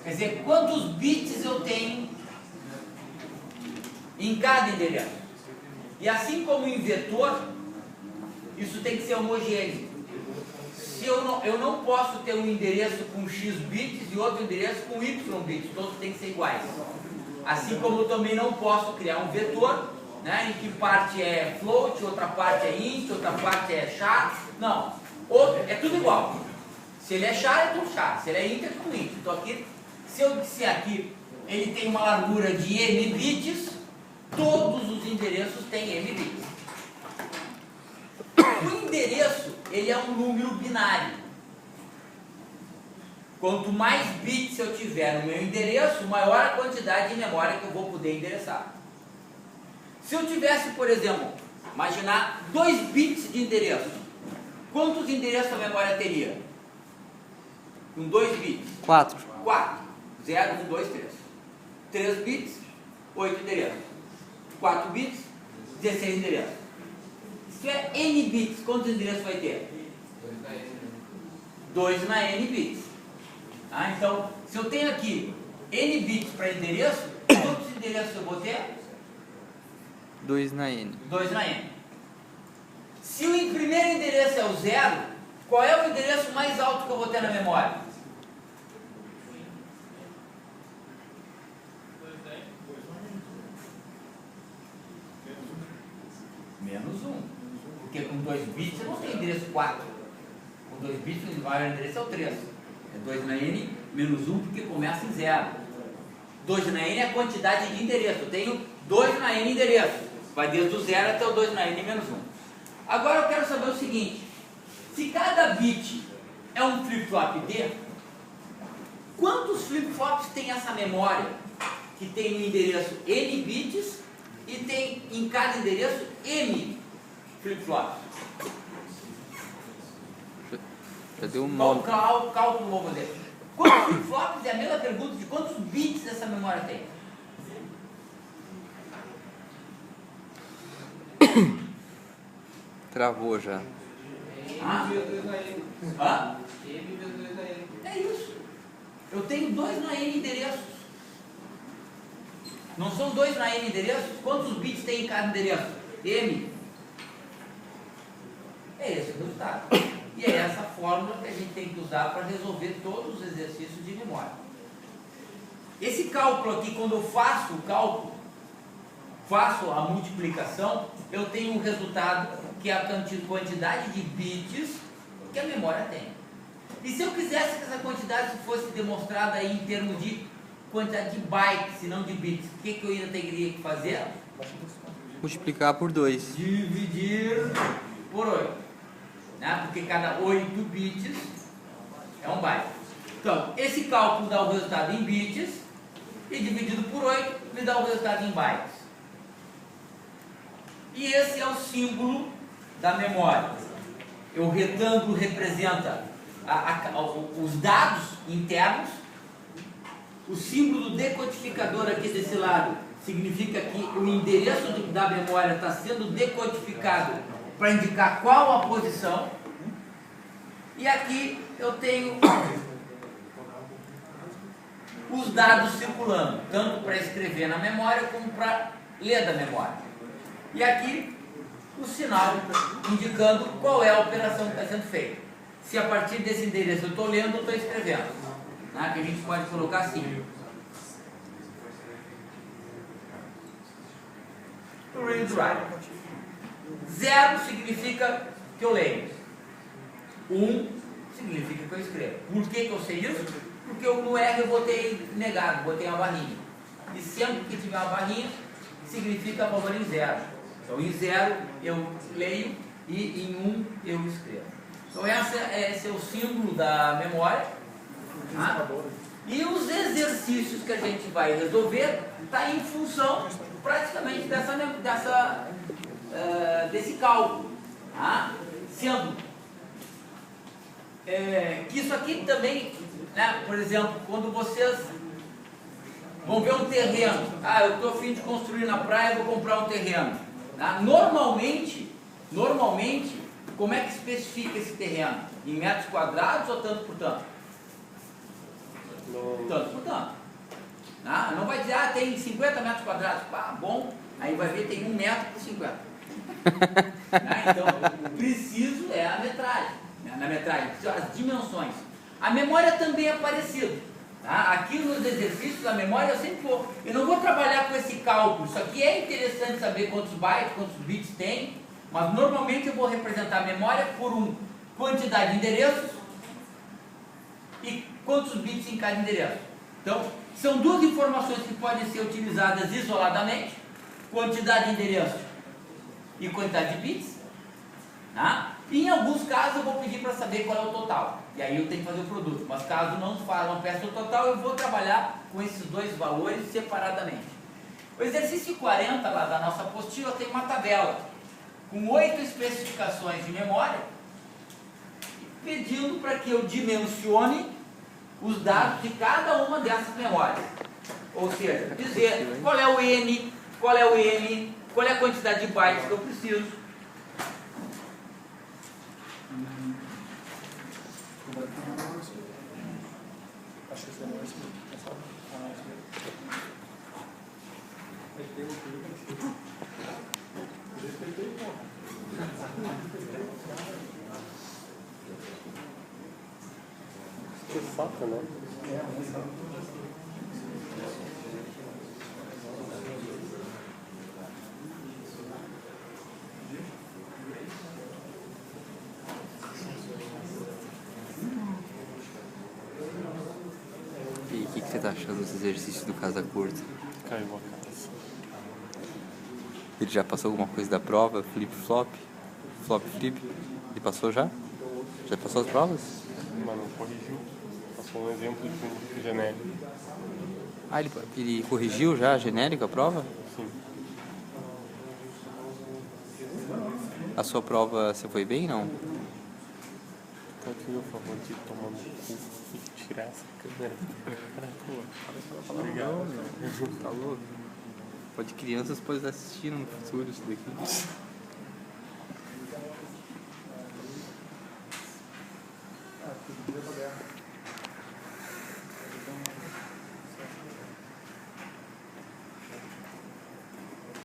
Quer dizer, quantos bits eu tenho em cada endereço. E assim como em vetor, isso tem que ser homogêneo. Se eu não posso ter um endereço com x bits e outro endereço com y bits, todos têm que ser iguais. Assim como eu também não posso criar um vetor, né, em que parte é float, outra parte é int, outra parte é char. Não, é tudo igual. Se ele é char, é tudo char. Se ele é int, é tudo int. Então aqui, se eu disser aqui, ele tem uma largura de m bits, todos os endereços têm m bits. O endereço, ele é um número binário. Quanto mais bits eu tiver no meu endereço, maior a quantidade de memória que eu vou poder endereçar. Se eu tivesse, por exemplo, imaginar 2 bits de endereço, quantos endereços a memória teria? Com 2 bits? 4. 4. 0, 1, 2, 3. 3 bits, 8 endereços. 4 bits, 16 endereços. Se tiver n bits, quantos endereços vai ter? 2 na n bits. Ah, então, se eu tenho aqui n bits para endereço, quantos endereços eu vou ter? 2 na n. 2 na n. Se o primeiro endereço é o 0, qual é o endereço mais alto que eu vou ter na memória? Menos 1. Porque com 2 bits eu não tenho endereço 4. Com 2 bits o maior endereço é o 3. É 2 na n menos 1 porque começa em 0. 2 na n é a quantidade de endereço. Eu tenho 2 na n endereços. Vai desde o 0 até o 2 na n menos 1. Agora eu quero saber o seguinte. Se cada bit é um flip-flop D, quantos flip-flops tem essa memória que tem no endereço n bits e tem em cada endereço m flip-flops? Eu dei um Qual nome. cálculo vou fazer? Quantos flip-flops é a mesma pergunta de quantos bits essa memória tem? Travou já. Hã? É isso. Eu tenho 2 na n endereços. Não são 2 na n endereços? Quantos bits tem em cada endereço? M. É esse o resultado. E é essa fórmula que a gente tem que usar para resolver todos os exercícios de memória. Esse cálculo aqui, quando eu faço o cálculo, faço a multiplicação, eu tenho um resultado que é a quantidade de bits que a memória tem. E se eu quisesse que essa quantidade fosse demonstrada aí em termos de quantidade de bytes e não de bits, o que eu ainda teria que fazer? Multiplicar por 2. Dividir por 8. Né? Porque cada 8 bits é um byte. Então, esse cálculo dá o resultado em bits e dividido por 8 me dá o resultado em bytes. E esse é o símbolo da memória. O retângulo representa os dados internos. O símbolo do decodificador aqui desse lado significa que o endereço da memória está sendo decodificado para indicar qual a posição. E aqui eu tenho os dados circulando, tanto para escrever na memória como para ler da memória. E aqui o sinal indicando qual é a operação que está sendo feita. Se a partir desse endereço eu estou lendo ou estou escrevendo. Né? Que a gente pode colocar assim. Read write. 0 significa que eu leio. 1 significa que eu escrevo. Por que eu sei isso? Porque no R eu botei negado, botei uma barrinha. E sempre que tiver uma barrinha, significa valor em 0. Então em 0 eu leio e em 1 eu escrevo. Então esse é o símbolo da memória. Tá? E os exercícios que a gente vai resolver está em função praticamente desse cálculo. Tá? Sendo que isso aqui também, né, por exemplo, quando vocês vão ver um terreno, eu estou a fim de construir na praia, vou comprar um terreno. Tá? Normalmente, como é que especifica esse terreno? Em metros quadrados ou tanto por tanto? Tanto por tanto. Ah, não vai dizer, tem 50 metros quadrados. Bom, aí vai ver tem 1 metro por 50. Então, preciso é a metragem. Na metragem, as dimensões. A memória também é parecida. Tá? Aqui nos exercícios, a memória eu sempre vou. Eu não vou trabalhar com esse cálculo. Isso aqui é interessante saber quantos bytes, quantos bits tem, mas normalmente eu vou representar a memória por quantidade de endereços e quantos bits em cada endereço. Então, são duas informações que podem ser utilizadas isoladamente: quantidade de endereços e quantidade de bits. Tá? E em alguns casos eu vou pedir para saber qual é o total. E aí eu tenho que fazer o produto. Mas caso não peça o total, eu vou trabalhar com esses dois valores separadamente. O exercício 40 lá da nossa apostila tem uma tabela com 8 especificações de memória, pedindo para que eu dimensione os dados de cada uma dessas memórias. Ou seja, dizer qual é o N, qual é o M, qual é a quantidade de bytes que eu preciso. Que saco, né? E o que você tá achando desse exercício do casa curta? Caiu a casa. Ele já passou alguma coisa da prova? Flip-flop? Flop-flip? Ele passou já? Já passou as provas? Mas não corrigiu. Passou um exemplo de genérico. Ah, ele corrigiu já a genérica, a prova? Sim. A sua prova, você foi bem, não? Então aqui meu favor de tomar no cu e tirar essa câmera. Obrigado. Tá louco? Pode crianças podem estar assistindo no futuro isso daqui.